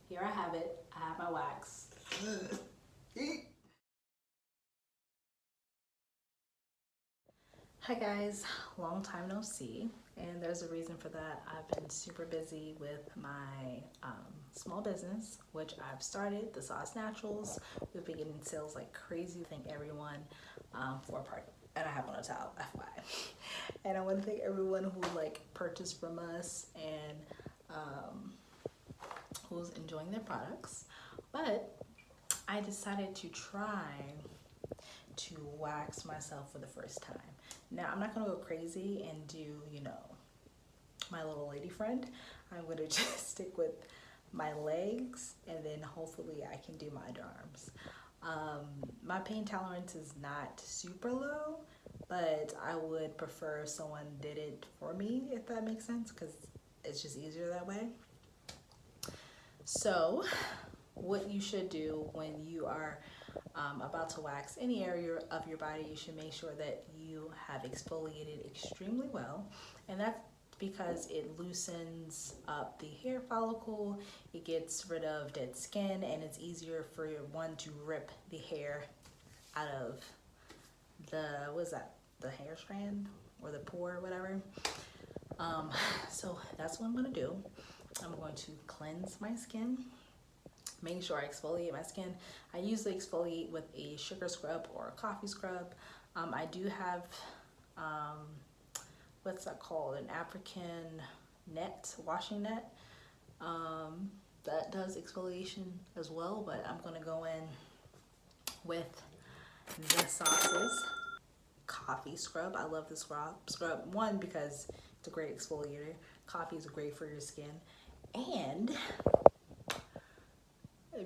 here I have it. I have my wax. Hi guys, long time no see, and there's a reason for that. I've been super busy with my small business, which I've started, the Sauce Naturals. We've been getting sales like crazy. Thank everyone for a part, and I have on a towel, FYI. And I want to thank everyone who purchased from us and who's enjoying their products. But I decided to try to wax myself for the first time. Now, I'm not gonna go crazy and do, my little lady friend. I'm gonna just stick with my legs, and then hopefully I can do my underarms. My pain tolerance is not super low, but I would prefer if someone did it for me, if that makes sense, because it's just easier that way. So what you should do when you are about to wax any area of your body, you should make sure that you have exfoliated extremely well, and that's because it loosens up the hair follicle, it gets rid of dead skin, and it's easier for one to rip the hair out of the hair strand or the pore or whatever. So that's what I'm gonna do. I'm going to cleanse my skin, making sure I exfoliate my skin. I usually exfoliate with a sugar scrub or a coffee scrub. I do have, what's that called? An African net, washing net. That does exfoliation as well, but I'm gonna go in with the Sauce's coffee scrub. I love the scrub. One, because it's a great exfoliator. Coffee is great for your skin. And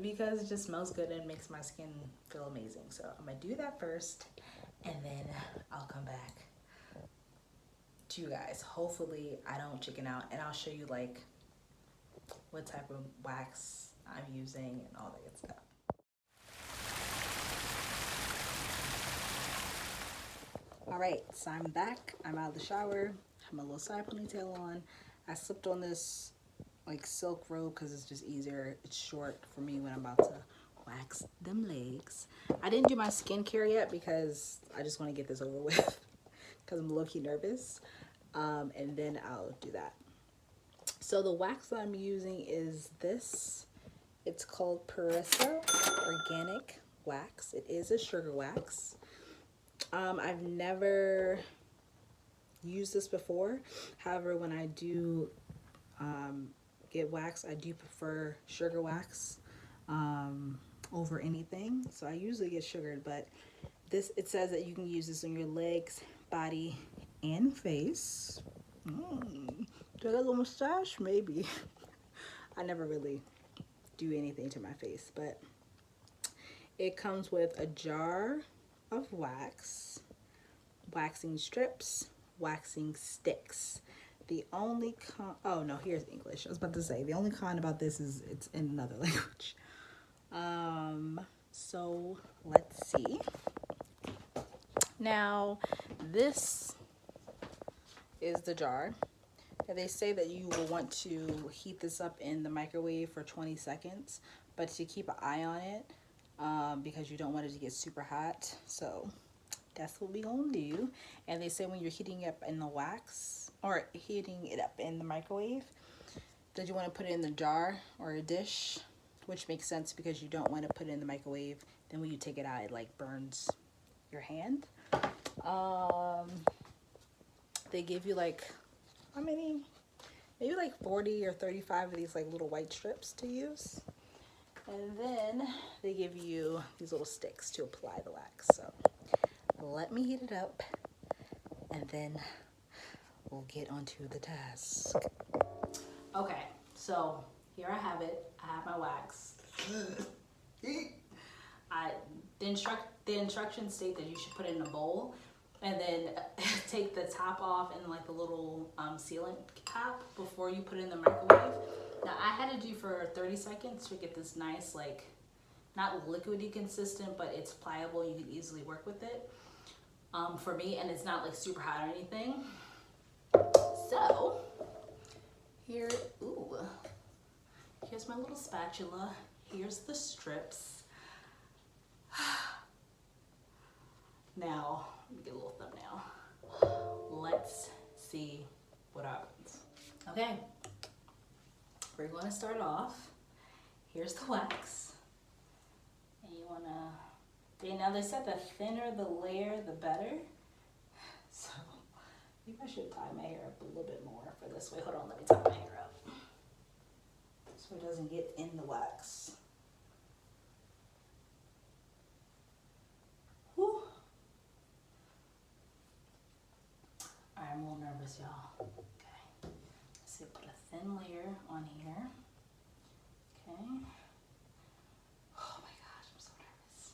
because it just smells good and makes my skin feel amazing. So I'm gonna do that first, and then I'll come back to you guys. Hopefully I don't chicken out, and I'll show you what type of wax I'm using and all that good stuff. All right, so I'm back. I'm out of the shower. I have my little side ponytail on. I slipped on this silk robe because it's just easier. It's short for me when I'm about to wax them legs. I didn't do my skincare yet because I just want to get this over with because I'm low-key nervous, and then I'll do that. So the wax that I'm using is this. It's called Reusable Organic Wax. It is a sugar wax. I've never used this before. However, when I do get wax, I do prefer sugar wax over anything. So I usually get sugared, but it says that you can use this on your legs, body, and face. Do I got a little mustache? Maybe. I never really do anything to my face, but it comes with a jar of wax, waxing strips, waxing sticks. The only oh no, here's English. I was about to say the only con about this is it's in another language. So let's see. Now this is the jar. And they say that you will want to heat this up in the microwave for 20 seconds, but to keep an eye on it because you don't want it to get super hot. So that's what we're gonna do. And they say when you're heating it up in the wax or heating it up in the microwave, that you want to put it in the jar or a dish, which makes sense because you don't want to put it in the microwave. Then when you take it out, it burns your hand. They give you how many? Maybe 40 or 35 of these little white strips to use. And then they give you these little sticks to apply the wax. So let me heat it up, and then we'll get onto the task. Okay, so here I have it. I have my wax. The instructions state that you should put it in a bowl, and then take the top off and the little sealant cap before you put it in the microwave. Now I had to do for 30 seconds to get this nice not liquidy consistent, but it's pliable. You can easily work with it for me, and it's not super hot or anything. So here's my little spatula. Here's the strips. Now, let me get a little thumbnail. Let's see what happens. Okay, we're going to start off. Here's the wax. And you want to, now they said the thinner the layer, the better. So, maybe I should tie my hair up a little bit more for this way. Hold on, let me tie my hair up so it doesn't get in the wax. Whew. I'm a little nervous, y'all. Okay. So put a thin layer on here. Okay. Oh my gosh, I'm so nervous.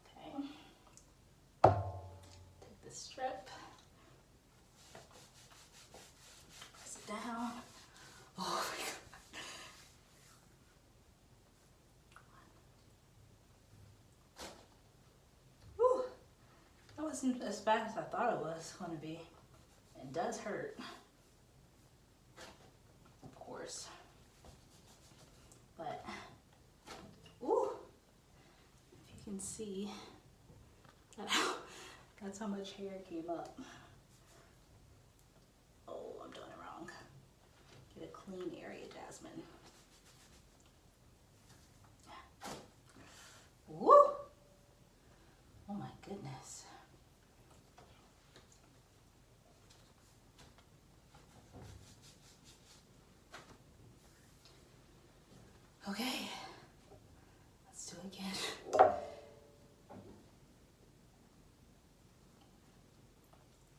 Okay. Take this strip. Press it down. Oh my god. Whew. That wasn't as bad as I thought it was going to be. It does hurt. Of course. But, ooh, if you can see, that's how much hair came up. Oh, I'm doing it wrong. Get a clean area, Jasmine. Woo! Oh my goodness. Okay, let's do it again.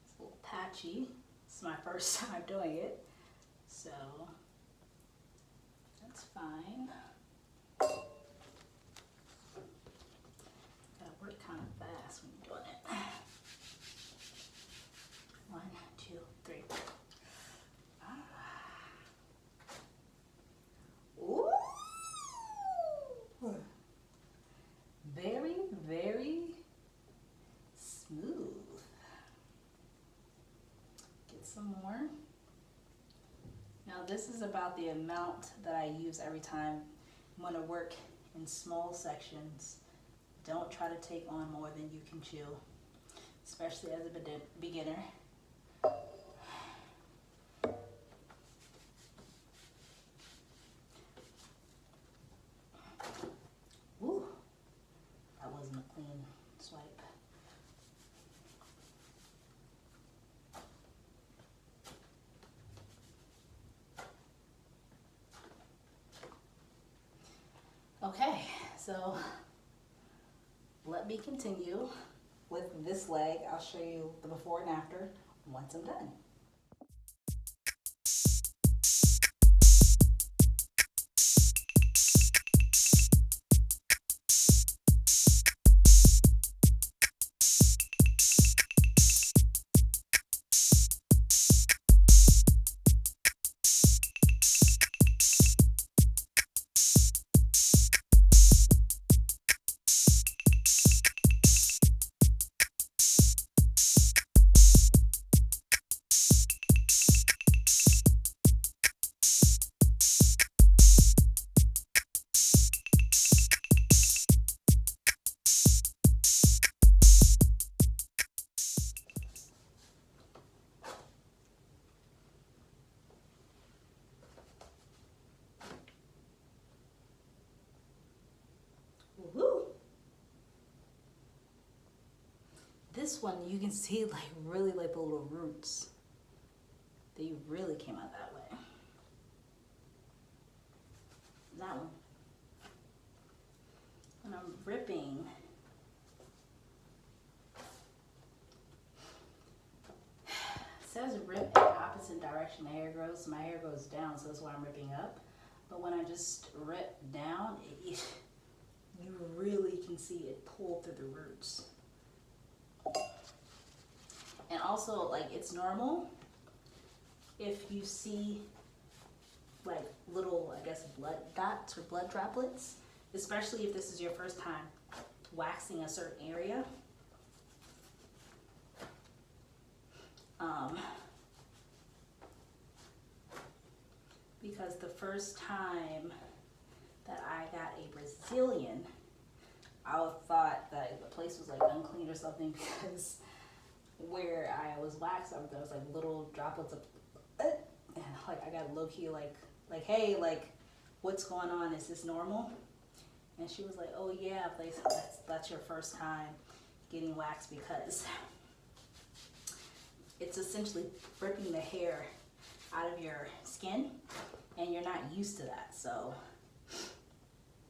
It's a little patchy. It's my first time doing it, so that's fine. Gotta work kind of fast when you're doing it. 1, 2, 3. Ooh! Very, very smooth. Get some more. Now this is about the amount that I use every time. I'm going to work in small sections. Don't try to take on more than you can chew, especially as a beginner. Ooh, that wasn't a clean swipe. Okay, so let me continue with this leg. I'll show you the before and after once I'm done. Woohoo! This one you can see like really like the little roots. They really came out that way. That one. When I'm ripping, it says rip in the opposite direction the hair grows. My hair goes down, so that's why I'm ripping up. But when I just rip down, you really can see it pull through the roots. And also, like, it's normal if you see like little, I guess, blood dots or blood droplets, especially if this is your first time waxing a certain area. Because the first time that I got a Brazilian, I thought that the place was like unclean or something because where I was waxed, there was like little droplets of, and like I got low key like hey, like what's going on? Is this normal? And she was like, oh yeah, that's your first time getting waxed because it's essentially ripping the hair out of your skin, and you're not used to that. So,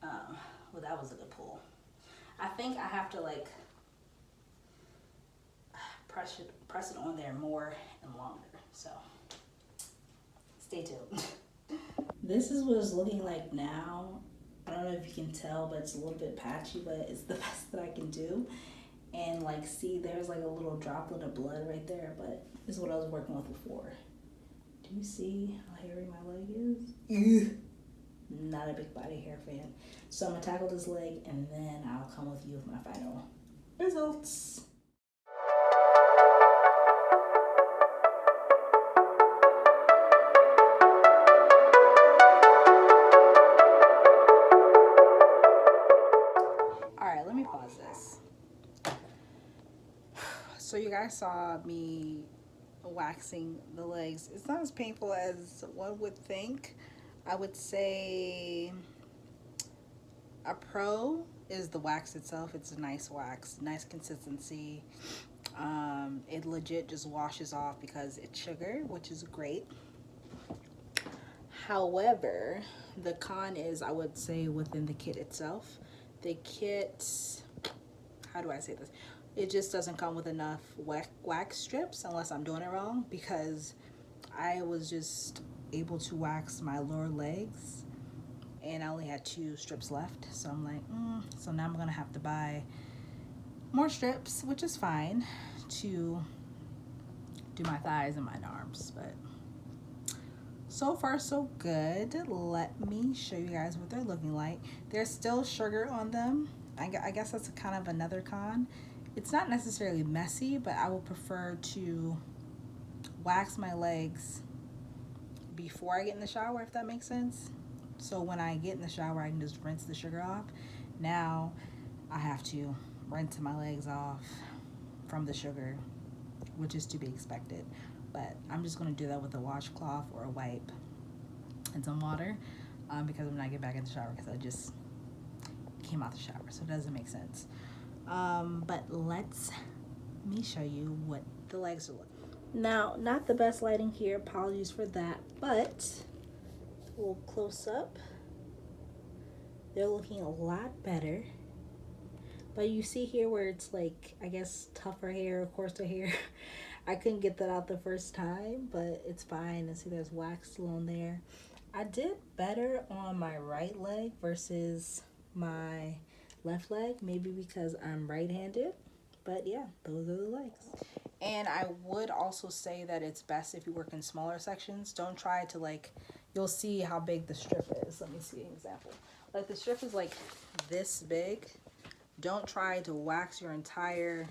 well, that was a good pull. I think I have to like press it on there more and longer. So, stay tuned. This is what it's looking like now. I don't know if you can tell, but it's a little bit patchy, but it's the best that I can do. And like, see, there's like a little droplet of blood right there, but this is what I was working with before. Do you see how hairy my leg is? Not a big body hair fan. So I'm gonna tackle this leg and then I'll come with you with my final results. Alright, let me pause this. So you guys saw me waxing the legs. It's not as painful as one would think. I would say a pro is the wax itself. It's a nice wax, nice consistency. It legit just washes off because it's sugar, which is great. However, the con is, I would say, within the kit itself. The kit, how do I say this? It just doesn't come with enough wax strips unless I'm doing it wrong, because I was just able to wax my lower legs and I only had 2 strips left. So I'm like, so now I'm gonna have to buy more strips, which is fine, to do my thighs and my arms. But so far so good. Let me show you guys what they're looking like. There's still sugar on them. I guess that's kind of another con. It's not necessarily messy, but I would prefer to wax my legs before I get in the shower, if that makes sense. So when I get in the shower, I can just rinse the sugar off. Now I have to rinse my legs off from the sugar, which is to be expected. But I'm just gonna do that with a washcloth or a wipe and some water, because I'm not getting back in the shower because I just came out the shower, so it doesn't make sense. But let me show you what the legs are like. Now, not the best lighting here, apologies for that, but we'll close up. They're looking a lot better. But you see here where it's like, I guess, tougher hair, coarser hair. I couldn't get that out the first time, but it's fine. And see, there's wax still on there. I did better on my right leg versus my left leg, maybe because I'm right-handed. But yeah, those are the legs. And I would also say that it's best if you work in smaller sections. Don't try to, like, you'll see how big the strip is. Let me see an example. Like, the strip is like this big. Don't try to wax your entire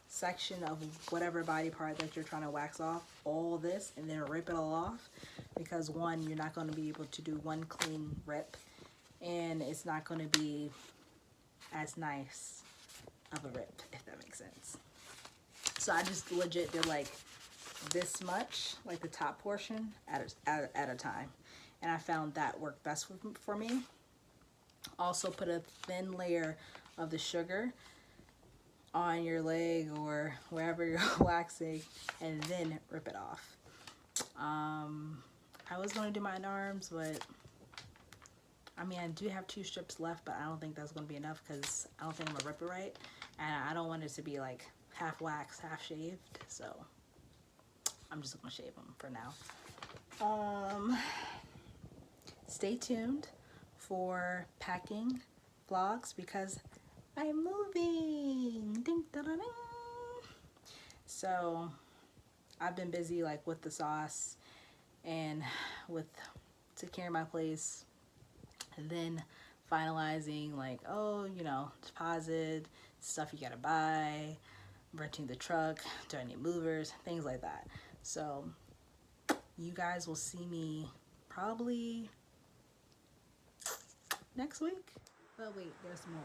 section of whatever body part that you're trying to wax off, all this, and then rip it all off, because one, you're not going to be able to do one clean rip, and it's not going to be as nice of a rip, if that makes sense. So I just legit did like this much, like the top portion at a time, and I found that worked best for me. Also put a thin layer of the sugar on your leg or wherever you're waxing, and then rip it off. I was going to do my arms, but I mean, I do have 2 strips left, but I don't think that's going to be enough because I don't think I'm going to rip it right, and I don't want it to be like half waxed, half shaved, so I'm just going to shave them for now. Stay tuned for packing vlogs because I'm moving. Ding, da, da, ding. So I've been busy like with the sauce and with securing my place, and then finalizing like, oh, you know, deposit stuff you gotta buy, renting the truck, do I need movers, things like that. So you guys will see me probably next week. But wait, there's more.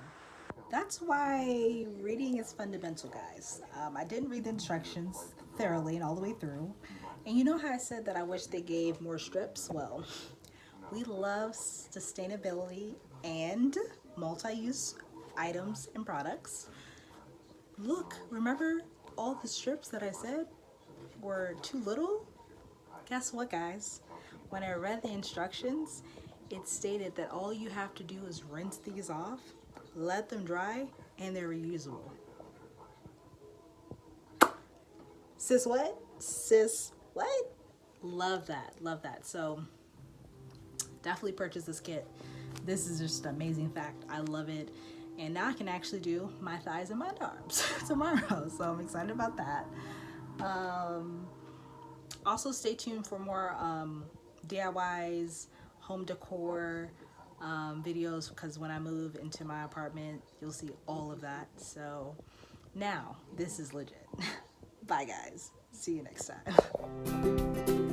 That's why reading is fundamental, guys. I didn't read the instructions thoroughly and all the way through. And you know how I said that I wish they gave more strips? Well, we love sustainability and multi-use items and products. Look, remember all the strips that I said were too little? Guess what, guys? When I read the instructions, it stated that all you have to do is rinse these off, let them dry, and they're reusable. Sis what? Sis what? Love that, love that. So definitely purchase this kit. This is just an amazing fact. I love it. And now I can actually do my thighs and my arms tomorrow. So I'm excited about that. Also stay tuned for more DIYs, home decor videos, because when I move into my apartment, you'll see all of that. So now this is legit. Bye guys. See you next time.